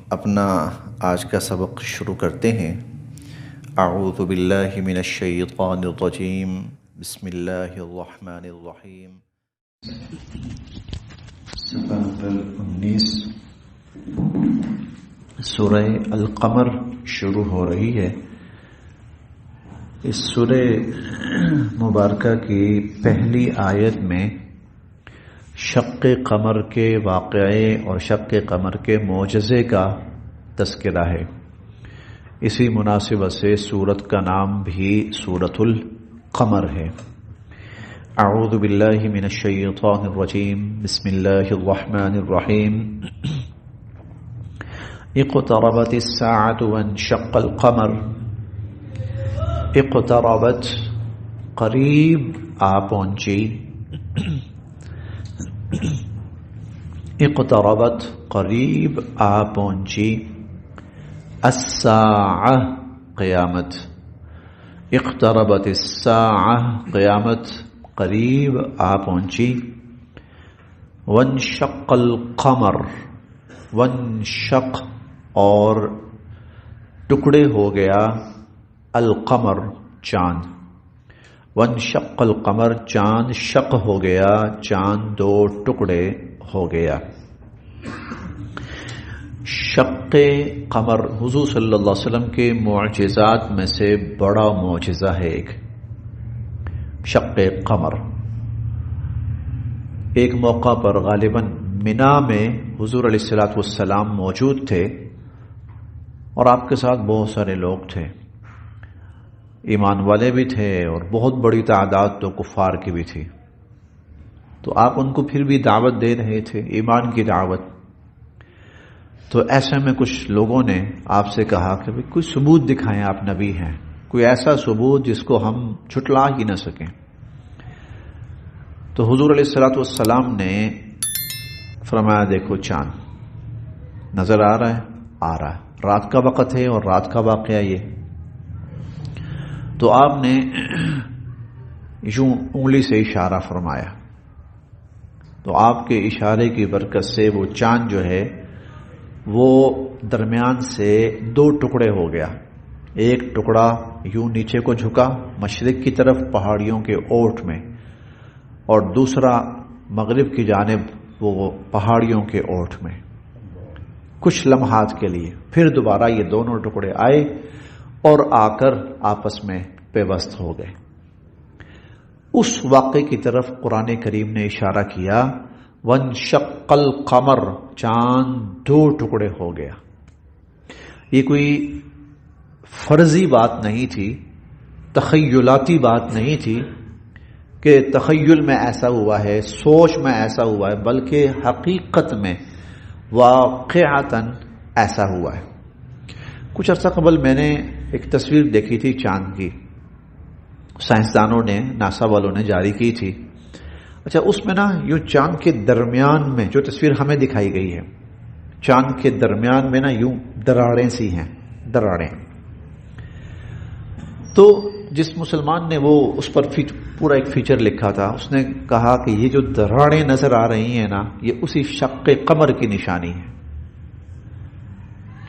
اپنا آج کا سبق شروع کرتے ہیں۔ اعوذ باللہ من الشیطان الرجیم، بسم اللہ الرحمن الرحیم۔ صفحہ نمبر 19 سورہ القمر شروع ہو رہی ہے۔ اس سورہ مبارکہ کی پہلی آیت میں شق قمر کے واقعے اور شق قمر کے معجزے کا تذکرہ ہے۔ اسی مناسبت سے سورت کا نام بھی سورۃ القمر ہے۔ اعوذ باللہ من الشیطان الرجیم، بسم اللہ الرحمن الرحیم۔ اقتربت الساعة وانشق القمر۔ اقتربت قریب آ پہنچی، اقتربت قریب آ پہنچی، الساعہ قیامت، اقتربت الساعہ قیامت قریب آ پہنچی، وانشق القمر، وانشق اور ٹکڑے ہو گیا، القمر چاند، وانشق القمر چاند شق ہو گیا، چاند دو ٹکڑے ہو گیا۔ شق قمر حضور صلی اللہ علیہ وسلم کے معجزات میں سے بڑا معجزہ ہے ایک شق قمر۔ ایک موقع پر غالباً منا میں حضور علیہ الصلوۃ والسلام موجود تھے اور آپ کے ساتھ بہت سارے لوگ تھے، ایمان والے بھی تھے اور بہت بڑی تعداد تو کفار کی بھی تھی، تو آپ ان کو پھر بھی دعوت دے رہے تھے، ایمان کی دعوت۔ تو ایسے میں کچھ لوگوں نے آپ سے کہا کہ کوئی ثبوت دکھائیں، آپ نبی ہیں، کوئی ایسا ثبوت جس کو ہم جھٹلا ہی نہ سکیں۔ تو حضور علیہ الصلوۃ والسلام نے فرمایا دیکھو چاند نظر آ رہا ہے، آ رہا ہے، رات کا وقت ہے اور رات کا واقعہ یہ۔ تو آپ نے یوں انگلی سے اشارہ فرمایا، تو آپ کے اشارے کی برکت سے وہ چاند جو ہے وہ درمیان سے دو ٹکڑے ہو گیا، ایک ٹکڑا یوں نیچے کو جھکا مشرق کی طرف پہاڑیوں کے اوٹ میں، اور دوسرا مغرب کی جانب وہ پہاڑیوں کے اوٹ میں۔ کچھ لمحات کے لیے پھر دوبارہ یہ دونوں ٹکڑے آئے اور آ کر آپس میں پیوست ہو گئے۔ اس واقعے کی طرف قرآن کریم نے اشارہ کیا، وانشق القمر، چاند دو ٹکڑے ہو گیا۔ یہ کوئی فرضی بات نہیں تھی، تخیلاتی بات نہیں تھی کہ تخیل میں ایسا ہوا ہے، سوچ میں ایسا ہوا ہے، بلکہ حقیقت میں واقعتاً ایسا ہوا ہے۔ کچھ عرصہ قبل میں نے ایک تصویر دیکھی تھی چاند کی، سائنسدانوں نے، ناسا والوں نے جاری کی تھی۔ اچھا، اس میں نا یوں چاند کے درمیان میں جو تصویر ہمیں دکھائی گئی ہے، چاند کے درمیان میں نا یوں دراڑیں سی ہیں، دراڑیں۔ تو جس مسلمان نے وہ اس پر پورا ایک فیچر لکھا تھا، اس نے کہا کہ یہ جو دراڑیں نظر آ رہی ہیں نا، یہ اسی شق قمر کی نشانی ہے۔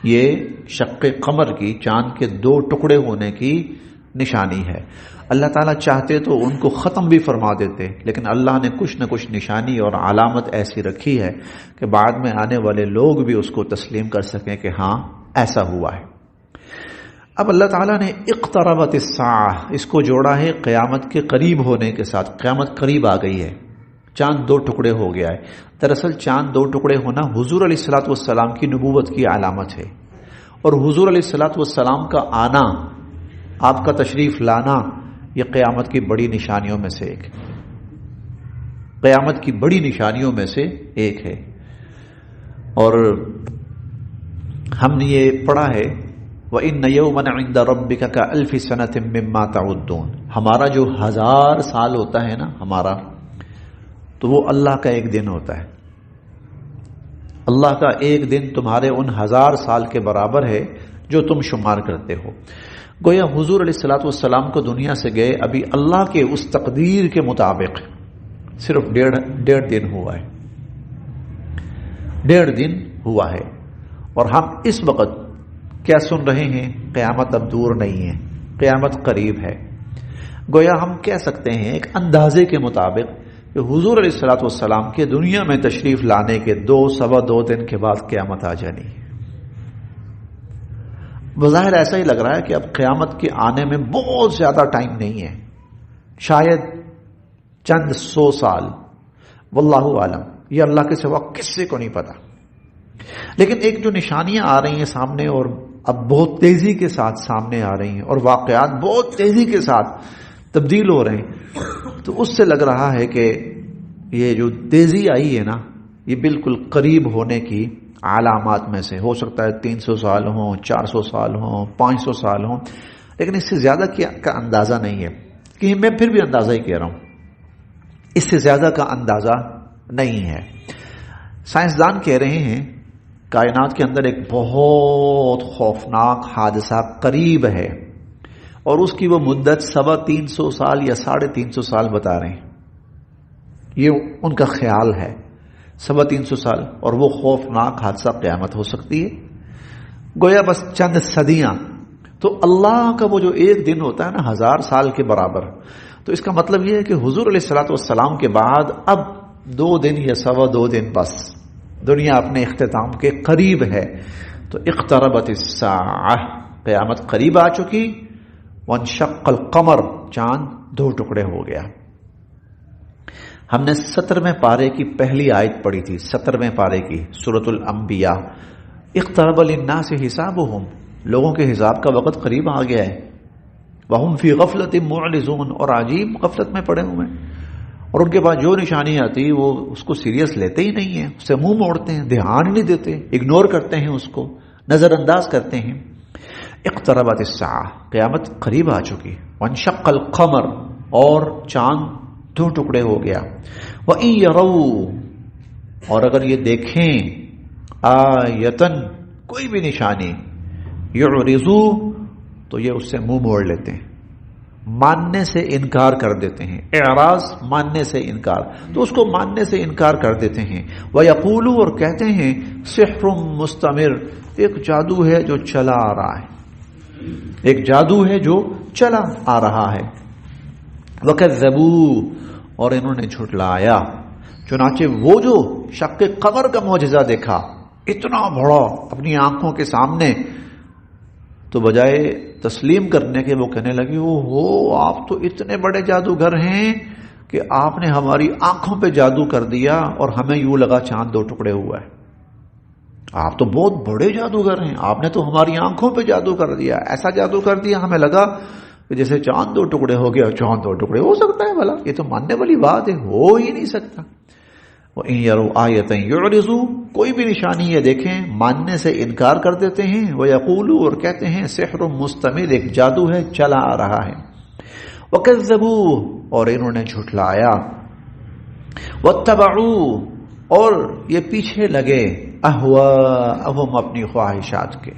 یہ شق قمر کی، چاند کے دو ٹکڑے ہونے کی نشانی ہے۔ اللہ تعالیٰ چاہتے تو ان کو ختم بھی فرما دیتے، لیکن اللہ نے کچھ نہ کچھ نشانی اور علامت ایسی رکھی ہے کہ بعد میں آنے والے لوگ بھی اس کو تسلیم کر سکیں کہ ہاں ایسا ہوا ہے۔ اب اللہ تعالیٰ نے اقتربت الساعہ اس کو جوڑا ہے قیامت کے قریب ہونے کے ساتھ۔ قیامت قریب آ گئی ہے، چاند دو ٹکڑے ہو گیا ہے۔ دراصل چاند دو ٹکڑے ہونا حضور علیہ الصلوۃ والسلام کی نبوت کی علامت ہے، اور حضور علیہ الصلوۃ والسلام کا آنا، آپ کا تشریف لانا، یہ قیامت کی بڑی نشانیوں میں سے ایک، قیامت کی بڑی نشانیوں میں سے ایک ہے۔ اور ہم نے یہ پڑھا ہے، وَإِنَّ يَوْمًا عِندَ رَبِّكَ كَأَلْفِ سَنَةٍ مِّمَّا تَعُدُّونَ۔ ہمارا جو 1000 سال ہوتا ہے نا ہمارا، تو وہ اللہ کا ایک دن ہوتا ہے۔ اللہ کا ایک دن تمہارے ان 1000 سال کے برابر ہے جو تم شمار کرتے ہو۔ گویا حضور علیہ الصلوۃ والسلام کو دنیا سے گئے ابھی اللہ کے اس تقدیر کے مطابق صرف ڈیڑھ دن ہوا ہے، 1.5 دن ہوا ہے، اور ہم اس وقت کیا سن رہے ہیں؟ قیامت اب دور نہیں ہے، قیامت قریب ہے۔ گویا ہم کہہ سکتے ہیں ایک اندازے کے مطابق کہ حضور علیہ الصلوۃ والسلام کے دنیا میں تشریف لانے کے 2-2.25 دن کے بعد قیامت آ جانی ہے۔ بظاہر ایسا ہی لگ رہا ہے کہ اب قیامت کے آنے میں بہت زیادہ ٹائم نہیں ہے، شاید چند 100 سال، واللہ عالم، یہ اللہ کے سوا کسی کو نہیں پتا۔ لیکن ایک جو نشانیاں آ رہی ہیں سامنے، اور اب بہت تیزی کے ساتھ سامنے آ رہی ہیں، اور واقعات بہت تیزی کے ساتھ تبدیل ہو رہے ہیں، تو اس سے لگ رہا ہے کہ یہ جو تیزی آئی ہے نا، یہ بالکل قریب ہونے کی علامات میں سے ہو سکتا ہے 300 سال ہوں، 400 سال ہوں، 500 سال ہوں، لیکن اس سے زیادہ کا اندازہ نہیں ہے۔ کہ میں پھر بھی اندازہ ہی کہہ رہا ہوں، اس سے زیادہ کا اندازہ نہیں ہے۔ سائنسدان کہہ رہے ہیں کائنات کے اندر ایک بہت خوفناک حادثہ قریب ہے، اور اس کی وہ مدت 350 سال یا 350 سال بتا رہے ہیں۔ یہ ان کا خیال ہے 350 سال، اور وہ خوفناک حادثہ قیامت ہو سکتی ہے۔ گویا بس چند صدیاں، تو اللہ کا وہ جو ایک دن ہوتا ہے نا 1000 سال کے برابر، تو اس کا مطلب یہ ہے کہ حضور علیہ الصلوۃ والسلام کے بعد اب 2 دن یا 2.25 دن بس دنیا اپنے اختتام کے قریب ہے۔ تو اقتربت الساعہ، قیامت قریب آ چکی۔ وانشق القمر، چاند 2 ٹکڑے ہو گیا۔ ہم نے 17ویں پارے کی پہلی آیت پڑھی تھی، 17ویں پارے کی سورۃ الانبیاء، اقترب للناس حسابهم، لوگوں کے حساب کا وقت قریب آ گیا ہے۔ وهم فی غفلۃ معرضون، اور عجیب غفلت میں پڑے ہوئے ہیں، اور ان کے پاس جو نشانی آتی وہ اس کو سیریس لیتے ہی نہیں ہیں، اس سے منہ موڑتے ہیں، دھیان ہی نہیں دیتے، اگنور کرتے ہیں، اس کو نظر انداز کرتے ہیں۔ اقتربت الساعہ، قیامت قریب آ چکی۔ وانشق القمر، اور چاند 2 ٹکڑے ہو گیا۔ وَإِن يَرَوْا، اور اگر یہ دیکھیں، آیتن، کوئی بھی نشانی، یعرضوا، تو یہ اس سے منہ موڑ لیتے ہیں، ماننے سے انکار کر دیتے ہیں۔ اعراض ماننے سے انکار، تو اس کو ماننے سے انکار کر دیتے ہیں۔ وَيَقُولُوا، اور کہتے ہیں، سحر مستمر، ایک جادو ہے جو چلا آ رہا ہے، ایک جادو ہے جو چلا آ رہا ہے۔ وَكَذَّبُوا، اور انہوں نے جھٹلایا۔ چنانچہ وہ جو شق قمر کا معجزہ دیکھا اتنا بڑا اپنی آنکھوں کے سامنے، تو بجائے تسلیم کرنے کے وہ کہنے لگے، اوہو، آپ تو اتنے بڑے جادوگر ہیں کہ آپ نے ہماری آنکھوں پہ جادو کر دیا، اور ہمیں یوں لگا چاند 2 ٹکڑے ہوا ہے۔ آپ تو بہت بڑے جادوگر ہیں، آپ نے تو ہماری آنکھوں پہ جادو کر دیا، ایسا جادو کر دیا ہمیں لگا کہ جیسے چاند 2 ٹکڑے ہو گیا۔ چاند 2 ٹکڑے ہو سکتا ہے بھلا؟ یہ تو ماننے والی بات ہے، ہو ہی نہیں سکتا۔ وَإِن يَرَوْا آیَةً يُعْرِضُوا، کوئی بھی نشانی یہ دیکھیں ماننے سے انکار کر دیتے ہیں۔ وَيَقُولُوا، اور کہتے ہیں، سحر مستمر، ایک جادو ہے چلا آ رہا ہے۔ وَكَذَّبُوا، اور انہوں نے جھٹلایا۔ وَاتَّبَعُوا، اور یہ پیچھے لگے، اہواءہم، اپنی خواہشات کے،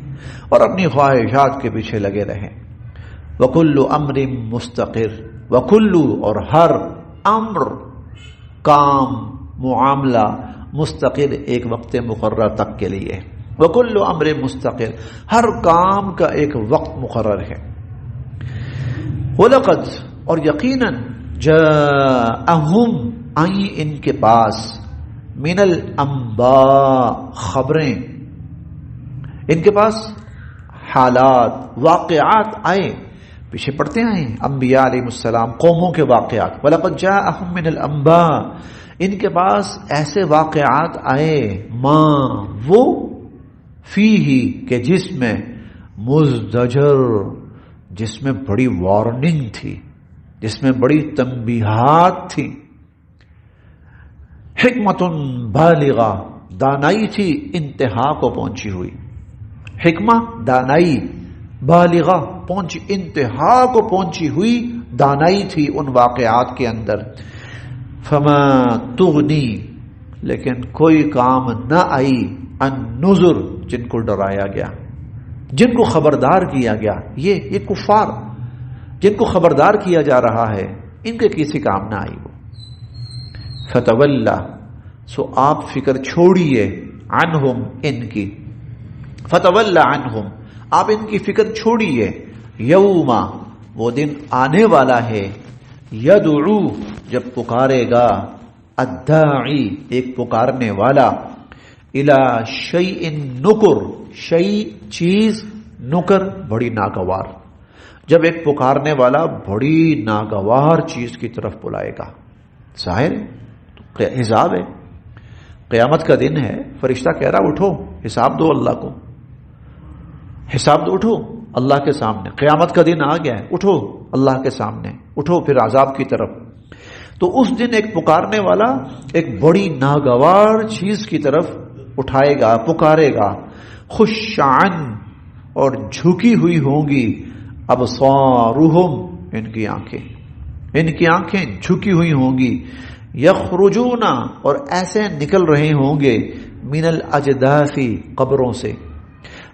اور اپنی خواہشات کے پیچھے لگے رہے۔ وَكُلُّ أَمْرٍ مُسْتَقِرٍ، وَكُلُّ، اور ہر، امر، کام، معاملہ، مستقر، ایک وقت مقرر تک کے لیے۔ وَكُلُّ أَمْرٍ مُسْتَقِرٍ، ہر کام کا ایک وقت مقرر ہے۔ وَلَقَدْ، اور یقیناً، جَاءَهُمْ، آئیں ان کے پاس، مِنَ الْأَنْبَاءِ، خبریں، ان کے پاس حالات، واقعات آئے، پیچھے پڑھتے آئے انبیاء علیہ السلام، قوموں کے واقعات۔ وَلَقَدْ جَاءَهُمْ مِنَ الْأَنْبَاءِ، ان کے پاس ایسے واقعات آئے، ماں، وہ، فیہ، کہ جس میں، مزدجر، جس میں بڑی وارننگ تھی، جس میں بڑی تنبیہات تھی، حکمت بالغہ، دانائی تھی انتہا کو پہنچی ہوئی، حکمہ، دانائی، بالغہ، انتہا کو پہنچی ہوئی دانائی تھی ان واقعات کے اندر۔ فما تغنی، لیکن کوئی کام نہ آئی، النذر، جن کو ڈرایا گیا، جن کو خبردار کیا گیا، یہ کفار جن کو خبردار کیا جا رہا ہے، ان کے کسی کام نہ آئی وہ۔ فتولا، سو آپ فکر چھوڑیے، عنہم، ان کی، فتول عنہم، آپ ان کی فکر چھوڑیے، یوم، وہ دن آنے والا ہے، یدعو، جب پکارے گا، الداعی، ایک پکارنے والا، الی شیء نکر، شیء چیز، نکر بڑی ناگوار، جب ایک پکارنے والا بڑی ناگوار چیز کی طرف بلائے گا، ظاہر حساب ہے، قیامت کا دن ہے، فرشتہ کہہ رہا اٹھو حساب دو اللہ کو، حساب دو، اٹھو اللہ کے سامنے، قیامت کا دن آ گیا ہے، اٹھو اللہ کے سامنے، اٹھو پھر عذاب کی طرف۔ تو اس دن ایک پکارنے والا ایک بڑی ناگوار چیز کی طرف اٹھائے گا، پکارے گا، خشعن، اور جھکی ہوئی ہوں گی، ابصارہم، ان کی آنکھیں جھکی ہوئی ہوں گی، یخرجون، اور ایسے نکل رہے ہوں گے، من الاجداث، قبروں سے،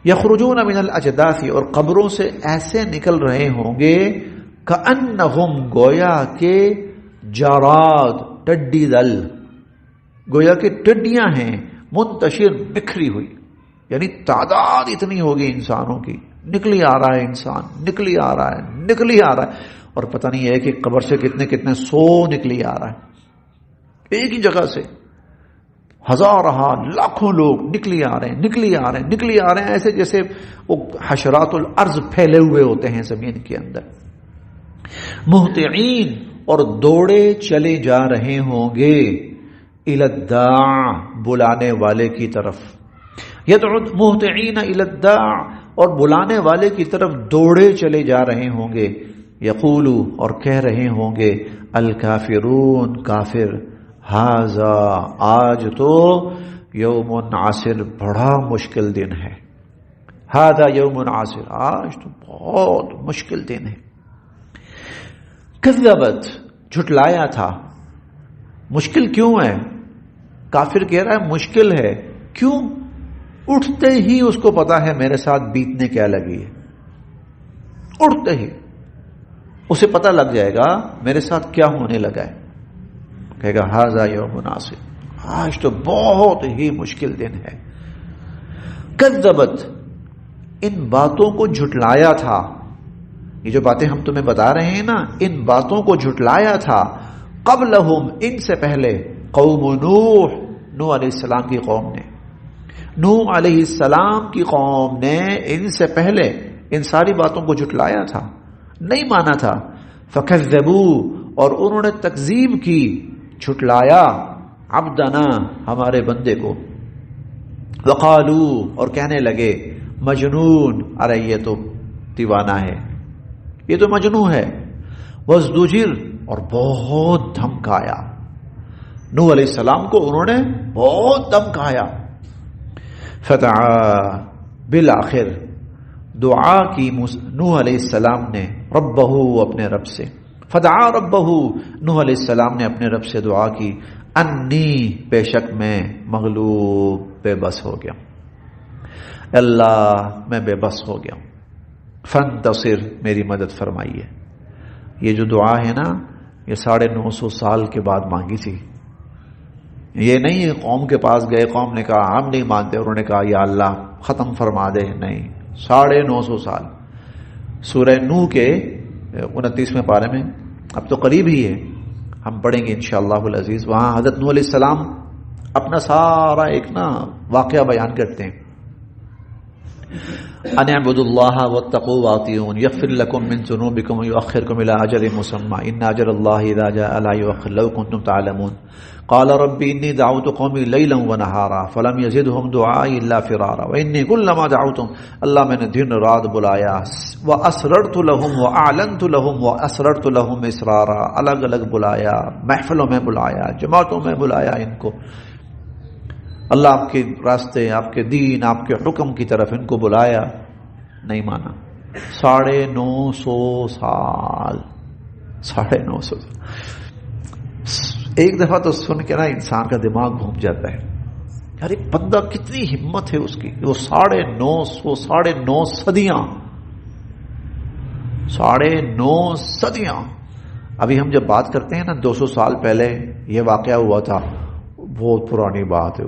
یخرجون من الاجداث، اور قبروں سے ایسے نکل رہے ہوں گے، کأنہم، گویا کہ جراد، ٹڈی دل، گویا کہ ٹڈیاں ہیں، منتشر، بکھری ہوئی، یعنی تعداد اتنی ہوگی انسانوں کی، نکلی آ رہا ہے انسان، نکلی آ رہا ہے، اور پتہ نہیں ہے کہ قبر سے کتنے سو نکلی آ رہا ہے، ایک ہی جگہ سے ہزارہ لاکھوں لوگ نکلی آ رہے ہیں، ایسے جیسے وہ حشرات الارض پھیلے ہوئے ہوتے ہیں زمین کے اندر، مہطعین، اور دوڑے چلے جا رہے ہوں گے، الی الداع، بلانے والے کی طرف، یدعو مہطعین الی الداع، اور بلانے والے کی طرف دوڑے چلے جا رہے ہوں گے، یقول، اور کہہ رہے ہوں گے، الکافرون، کافر، ھذا، آج تو یوم عسر، بڑا مشکل دن ہے، ھذا یوم عسر، آج تو بہت مشکل دن ہے، کذبت، جھٹلایا تھا، مشکل کیوں ہے؟ کافر کہہ رہا ہے مشکل ہے، کیوں؟ اٹھتے ہی اس کو پتا ہے میرے ساتھ بیتنے کیا لگی ہے، اٹھتے ہی اسے پتہ لگ جائے گا میرے ساتھ کیا ہونے لگا ہے، کہے گا ھذا یوم عسر، آج تو بہت ہی مشکل دن ہے، کذبت، ان باتوں کو جھٹلایا تھا، یہ جو باتیں ہم تمہیں بتا رہے ہیں نا، ان باتوں کو جھٹلایا تھا، قبلہم، ان سے پہلے، قوم نوح علیہ السلام کی قوم نے، نوح علیہ السلام کی قوم نے ان سے پہلے ان ساری باتوں کو جھٹلایا تھا، نہیں مانا تھا، فکذبوا، اور انہوں نے تکذیب کی، جھٹلایا، عبدنا، ہمارے بندے کو، وقالوا، اور کہنے لگے، مجنون، ارے یہ تو دیوانہ ہے، یہ تو مجنون ہے، وازدجر، اور بہت دھمکایا، نوح علیہ السلام کو انہوں نے بہت دھمکایا، فدعا، بالآخر دعا کی نوح علیہ السلام نے، ربہ، اپنے رب سے، فدعا ربہ، نوح علیہ السلام نے اپنے رب سے دعا کی، انی، بے شک میں، مغلوب، بے بس ہو گیا، اللہ میں بے بس ہو گیا، فانتصر، میری مدد فرمائیے۔ یہ جو دعا ہے نا، یہ 950 سال کے بعد مانگی تھی، یہ نہیں قوم کے پاس گئے، قوم نے کہا ہم نہیں مانتے، انہوں نے کہا یا اللہ ختم فرما دے، نہیں، 950 سال۔ سورہ نوح کے 29ویں پارے میں، اب تو قریب ہی ہے، ہم پڑھیں گے انشاءاللہ العزیز، وہاں حضرت نوح علیہ السلام اپنا سارا ایک واقعہ بیان کرتے ہیں، ان اعبدوا اللہ واتقوا واطیعون یغفر لکم من ذنوبکم ویؤخرکم الی اجل مسمى ان اجل اللہ اذا جاء لا یؤخر لو کنتم تعلمون قال رب انی دعوت قومی لیلا ونہارا فلم یزدهم دعائی الا فرارا وانی کلما دعوتم، اللہ میں نے دن رات بلایا، واسررت لهم واعلنت لهم واسررت لهم اسرارا، الگ الگ بلایا، محفلوں میں بلایا، جماعتوں میں بلایا ان کو، اللہ آپ کے راستے، آپ کے دین، آپ کے حکم کی طرف ان کو بلایا، نہیں مانا، 950 سال، 950 ایک دفعہ تو سن کے انسان کا دماغ گھوم جاتا ہے، یار ایک بندہ کتنی ہمت ہے اس کی، وہ 950 صدیاں، 9.5 صدیاں، ابھی ہم جب بات کرتے ہیں نا 200 سال پہلے یہ واقعہ ہوا تھا، بہت پرانی بات ہے،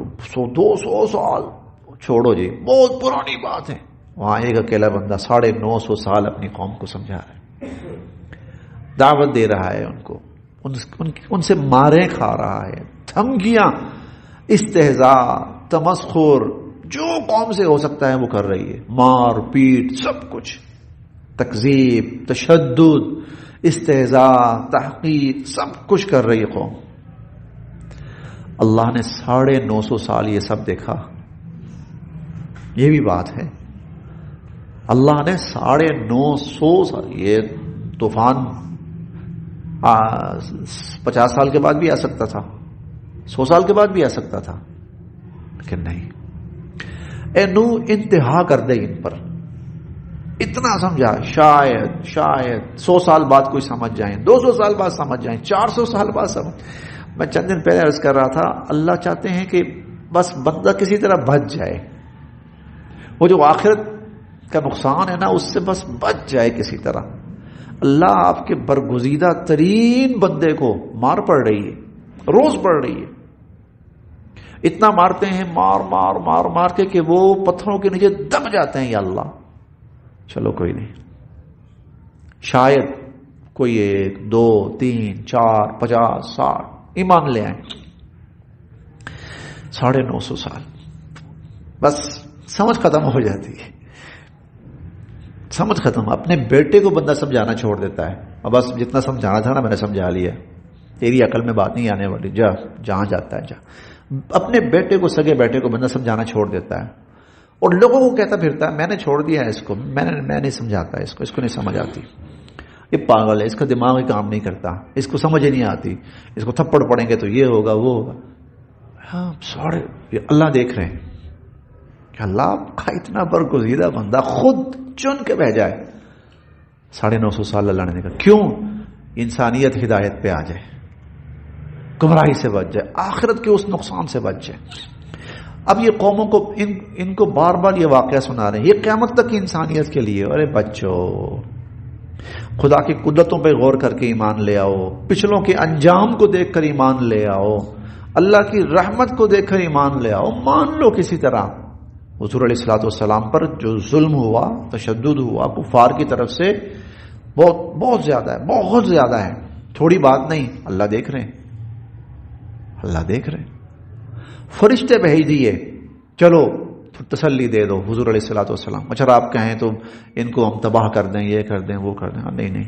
200 سال، چھوڑو جی بہت پرانی بات ہے. وہاں ایک اکیلا بندہ 950 سال اپنی قوم کو سمجھا رہا ہے, دعوت دے رہا ہے ان کو, ان سے ماریں کھا رہا ہے, دھمکیاں, استہزاء, تمسخر, جو قوم سے ہو سکتا ہے وہ کر رہی ہے, مار پیٹ سب کچھ, تکذیب, تشدد, استہزاء, تحقیر, سب کچھ کر رہی ہے قوم. اللہ نے 950 سال یہ سب دیکھا. یہ بھی بات ہے, اللہ نے 950 سال, یہ طوفان 50 سال کے بعد بھی آ سکتا تھا, 100 سال کے بعد بھی آ سکتا تھا, لیکن نہیں. اے نوح انتہا کر دے ان پر, اتنا سمجھا, شاید 100 سال بعد کوئی سمجھ جائیں, 200 سال بعد سمجھ جائیں, 400 سال بعد سمجھ. میں چند دن پہلے عرض کر رہا تھا, اللہ چاہتے ہیں کہ بس بندہ کسی طرح بچ جائے, وہ جو آخرت کا نقصان ہے نا اس سے بس بچ جائے کسی طرح. اللہ آپ کے برگزیدہ ترین بندے کو مار پڑ رہی ہے, روز پڑ رہی ہے. اتنا مارتے ہیں, مار کے کہ وہ پتھروں کے نیچے دب جاتے ہیں. یا اللہ, چلو کوئی نہیں, شاید کوئی 1 2 3 4 50 60 ایمان لے آئیں. 950 سال بس سمجھ ختم ہو جاتی ہے, سمجھ ختم. اپنے بیٹے کو بندہ سمجھانا چھوڑ دیتا ہے, اب بس جتنا سمجھانا تھا نا میں نے سمجھا لیا, تیری عقل میں بات نہیں آنے والی, جا جہاں جاتا ہے جا. اپنے بیٹے کو, سگے بیٹے کو بندہ سمجھانا چھوڑ دیتا ہے, اور لوگوں کو کہتا پھرتا ہے میں نے چھوڑ دیا ہے اس کو, میں نہیں سمجھاتا اس کو نہیں سمجھ آتی, یہ پاگل ہے, اس کا دماغ ہی کام نہیں کرتا, اس کو سمجھ ہی نہیں آتی, اس کو تھپڑ پڑیں گے تو یہ ہوگا وہ ہوگا. ہاں اللہ دیکھ رہے ہیں کہ اللہ آپ کا اتنا برگزیدہ بندہ خود چن کے بھیجا ہے. 950 سال اللہ نے کہا کیوں؟ انسانیت ہدایت پہ آ جائے, گمراہی سے بچ جائے, آخرت کے اس نقصان سے بچ جائے. اب یہ قوموں کو ان کو بار بار یہ واقعہ سنا رہے ہیں, یہ قیامت تک کی انسانیت کے لیے. ارے بچوں, خدا کی قدرتوں پہ غور کر کے ایمان لے آؤ, پچھلوں کے انجام کو دیکھ کر ایمان لے آؤ, اللہ کی رحمت کو دیکھ کر ایمان لے آؤ. مان لو کسی طرح حضور علیہ الصلوۃ والسلام پر جو ظلم ہوا, تشدد ہوا کفار کی طرف سے, بہت زیادہ ہے, بہت زیادہ ہے, تھوڑی بات نہیں. اللہ دیکھ رہے ہیں, اللہ دیکھ رہے ہیں. فرشتے بھیج دیے, چلو تسلی دے دو حضور علیہ الصلوۃ والسلام. اچھا آپ کہیں تو ان کو ہم تباہ کر دیں, یہ کر دیں, وہ کر دیں. نہیں,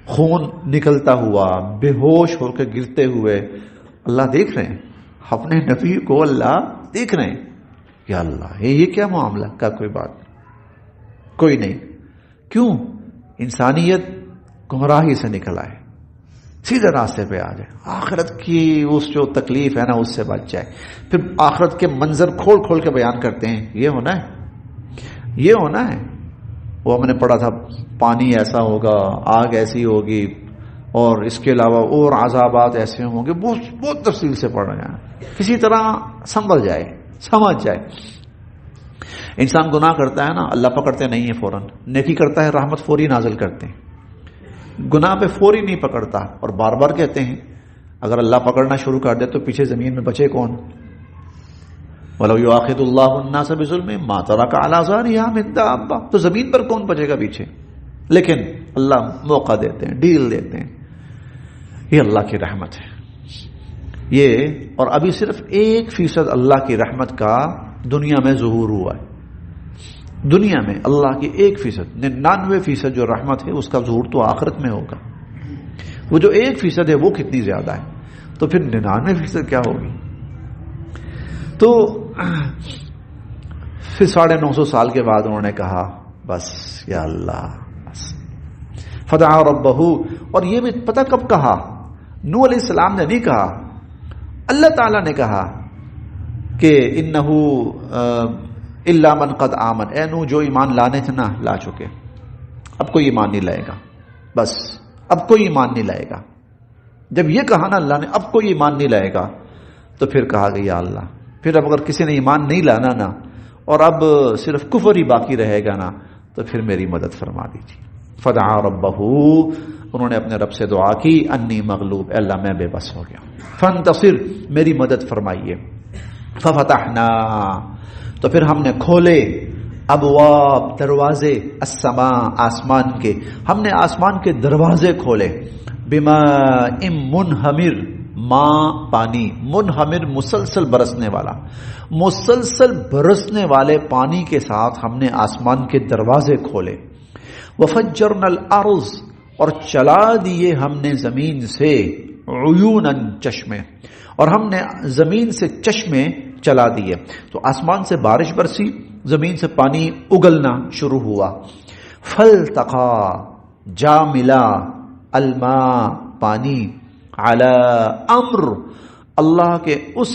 خون نکلتا ہوا, بے ہوش ہو کے گرتے ہوئے, اللہ دیکھ رہے ہیں. اپنے نبی کو اللہ دیکھ رہے ہیں. یا اللہ یہ کیا معاملہ کا, کوئی بات کوئی نہیں. کیوں؟ انسانیت گمراہی سے نکل آئے, سیدھے راستے پہ آ جائے, آخرت کی اس جو تکلیف ہے نا اس سے بچ جائے. پھر آخرت کے منظر کھول کھول کے بیان کرتے ہیں, یہ ہونا ہے, یہ ہونا ہے. وہ ہم نے پڑھا تھا پانی ایسا ہوگا, آگ ایسی ہوگی, اور اس کے علاوہ اور عذابات ایسے ہوں گے. بہت تفصیل سے پڑھ رہے ہیں, کسی طرح سنبھل جائے, سمجھ جائے. انسان گناہ کرتا ہے نا, اللہ پکڑتے نہیں ہے فوراً, نیکی کرتا ہے رحمت فوری نازل کرتے ہیں. گناہ پہ فوری نہیں پکڑتا, اور بار بار کہتے ہیں اگر اللہ پکڑنا شروع کر دے تو پیچھے زمین میں بچے کون؟ وَلَوْ يُؤَاخِذُ اللَّهُ النَّاسَ بِظُلْمِهِمْ مَا تَرَكَ عَلَىٰ ظَهْرِهَا مِن دَابَّةٍ, تو زمین پر کون بچے گا پیچھے؟ لیکن اللہ موقع دیتے ہیں, ڈیل دیتے ہیں. یہ اللہ کی رحمت ہے یہ. اور ابھی صرف 1% اللہ کی رحمت کا دنیا میں ظہور ہوا ہے. دنیا میں اللہ کی 1%, 99% جو رحمت ہے اس کا ظہور تو آخرت میں ہوگا. وہ جو 1% ہے وہ کتنی زیادہ ہے, تو پھر 99% کیا ہوگی. تو پھر 950 سال کے بعد انہوں نے کہا بس یا اللہ, فدعا ربہ. اور یہ بھی پتہ کب کہا؟ نوح علیہ السلام نے نہیں کہا, اللہ تعالیٰ نے کہا کہ انہو الا من قد آمن, اے نوح جو ایمان لانے تھے نا لا چکے, اب کوئی ایمان نہیں لائے گا, بس اب کوئی ایمان نہیں لائے گا. جب یہ کہا نا اللہ نے اب کوئی ایمان نہیں لائے گا, تو پھر کہا کہ یا اللہ, پھر اب اگر کسی نے ایمان نہیں لانا نا, اور اب صرف کفر ہی باقی رہے گا نا, تو پھر میری مدد فرما دیجیے. فدعا ربہ, انہوں نے اپنے رب سے دعا کی, انی مغلوب, اے اللہ میں بے بس ہو گیا, فانتصر, میری مدد فرمائیے. ففتحنا, تو پھر ہم نے کھولے ابواب دروازے السماء آسمان کے، ہم نے آسمان کے دروازے کھولے بماء منہمر، ماء پانی، منہمر مسلسل برسنے والا، مسلسل برسنے والے پانی کے ساتھ ہم نے آسمان کے دروازے کھولے، وفجرنا الارض اور چلا دیے ہم نے زمین سے عیونا چشمے، اور ہم نے زمین سے چشمے چلا دیے، تو آسمان سے بارش برسی، زمین سے پانی اگلنا شروع ہوا، فالتقا جا ملا الماء پانی، علی امر اللہ کے اس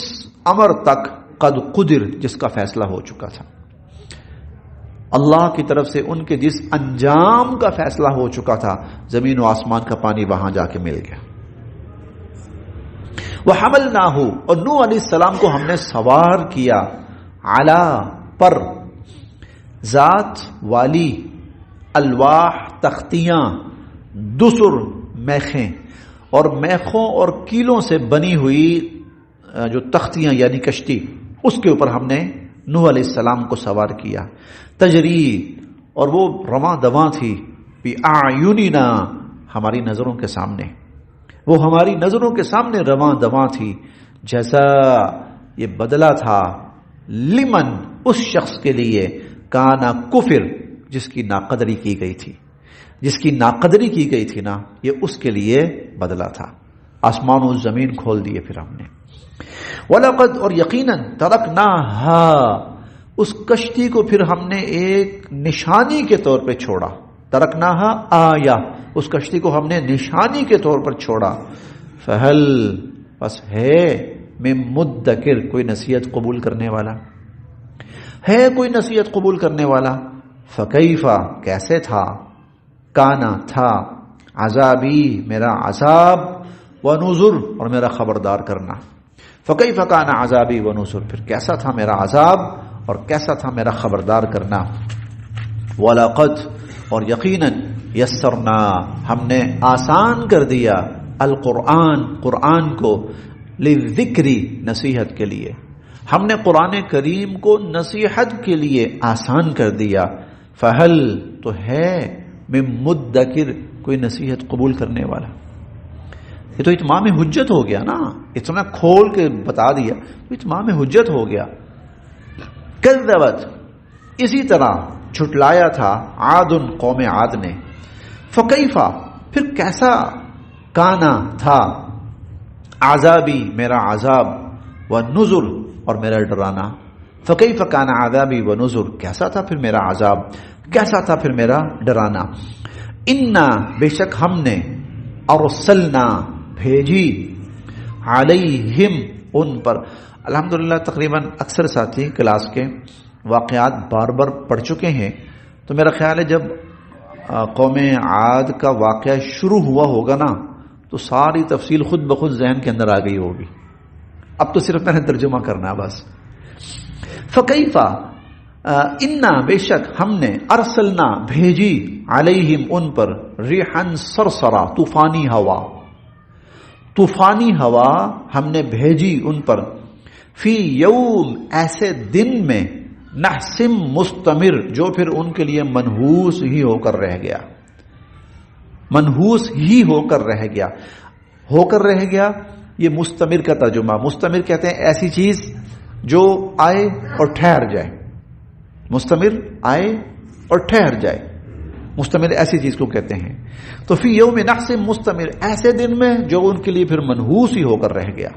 امر تک قد قدر جس کا فیصلہ ہو چکا تھا، اللہ کی طرف سے ان کے جس انجام کا فیصلہ ہو چکا تھا، زمین و آسمان کا پانی وہاں جا کے مل گیا۔ وحملناہ اور نوح علیہ السلام کو ہم نے سوار کیا، علی پر، ذات والی، الواح تختیاں، دسر میخیں، اور میخوں اور کیلوں سے بنی ہوئی جو تختیاں یعنی کشتی، اس کے اوپر ہم نے نوح علیہ السلام کو سوار کیا، تجری اور وہ رواں دواں تھی، بِأَعْيُنِنَا ہماری نظروں کے سامنے، وہ ہماری نظروں کے سامنے رواں دواں تھی، جیسا یہ بدلہ تھا لمن اس شخص کے لیے کانا کفر جس کی ناقدری کی گئی تھی، جس کی ناقدری کی گئی تھی نا، یہ اس کے لیے بدلہ تھا۔ آسمان و زمین کھول دیے پھر ہم نے، وَلَقَدْ اور یقیناً تَرَكْنَاهَا اس کشتی کو پھر ہم نے ایک نشانی کے طور پہ چھوڑا، تَرَكْنَاهَا آیا اس کشتی کو ہم نے نشانی کے طور پر چھوڑا، فَهَلْ پس ہے میں مدکر کوئی نصیحت قبول کرنے والا، ہے کوئی نصیحت قبول کرنے والا، فَكَيْفَ کیسے تھا، کانا تھا، عذابی میرا عذاب، ونذر اور میرا خبردار کرنا، فَكَيْفَ كَانَ عَذَابِي وَنُذُرِ پھر کیسا تھا میرا عذاب اور کیسا تھا میرا خبردار کرنا، وَلَقَدْ اور یقیناً یسرنا ہم نے آسان کر دیا، القرآن قرآن کو، للذکر نصیحت کے لیے، ہم نے قرآن کریم کو نصیحت کے لیے آسان کر دیا، فہل تو ہے من مدکر کوئی نصیحت قبول کرنے والا، یہ تو اتمام حجت ہو گیا نا، اتنا کھول کے بتا دیا تو اتمام حجت ہو گیا۔ کذبت اسی طرح جھٹلایا تھا عاد قوم عاد نے، فکیفا پھر کیسا، کانا تھا، عذابی میرا عذاب، ونذر اور میرا ڈرانا، فکیف کان عذابی ونذر کیسا تھا پھر میرا عذاب، کیسا تھا پھر میرا ڈرانا، انا بے شک ہم نے، ارسلنا بھیجی، علیہم ان پر، الحمدللہ تقریباً اکثر ساتھی کلاس کے واقعات بار بار پڑھ چکے ہیں، تو میرا خیال ہے جب قوم عاد کا واقعہ شروع ہوا ہوگا نا تو ساری تفصیل خود بخود ذہن کے اندر آ گئی ہوگی، اب تو صرف میں نے ترجمہ کرنا ہے بس۔ فکیفا انا بے شک ہم نے، ارسلنا بھیجی، علیہم ان پر، ریحن سرسرا طوفانی ہوا، طوفانی ہوا ہم نے بھیجی ان پر، فی یوم ایسے دن میں، نحسم مستمر جو پھر ان کے لیے منحوس ہی ہو کر رہ گیا، منحوس ہی ہو کر رہ گیا، ہو کر رہ گیا یہ مستمر کا ترجمہ، مستمر کہتے ہیں ایسی چیز جو آئے اور ٹھہر جائے، مستمر آئے اور ٹھہر جائے، مستمر ایسی چیز کو کہتے ہیں، تو فی یوم نحسم مستمر ایسے دن میں جو ان کے لیے پھر منحوس ہی ہو کر رہ گیا،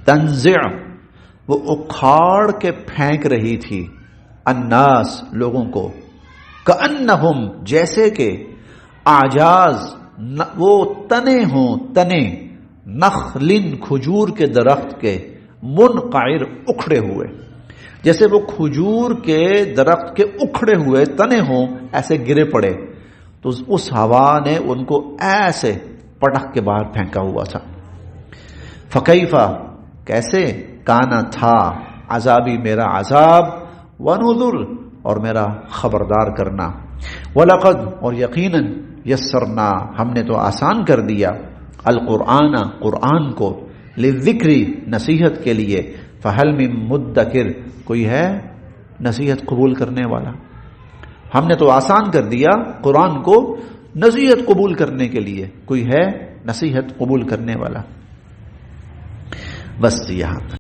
تنزع وہ اکھاڑ کے پھینک رہی تھی، الناس لوگوں کو، کأنہم جیسے کہ، اعجاز وہ تنے ہوں، تنے، نخلن کھجور کے درخت کے، منقعر اکھڑے ہوئے، جیسے وہ کھجور کے درخت کے اکھڑے ہوئے تنے ہوں ایسے گرے پڑے، تو اس ہوا نے ان کو ایسے پٹک کے باہر پھینکا ہوا تھا، فکیفا کیسے، کانا تھا، عذابی میرا عذاب، ونذر اور میرا خبردار کرنا، وَلَقَدْ اور یقیناً یسرنا ہم نے تو آسان کر دیا، القرآن قرآن کو، للذکر نصیحت کے لیے، فہل من مدکر، کوئی ہے نصیحت قبول کرنے والا؟ ہم نے تو آسان کر دیا قرآن کو نصیحت قبول کرنے کے لیے، کوئی ہے نصیحت قبول کرنے والا؟ بس یہاں تک.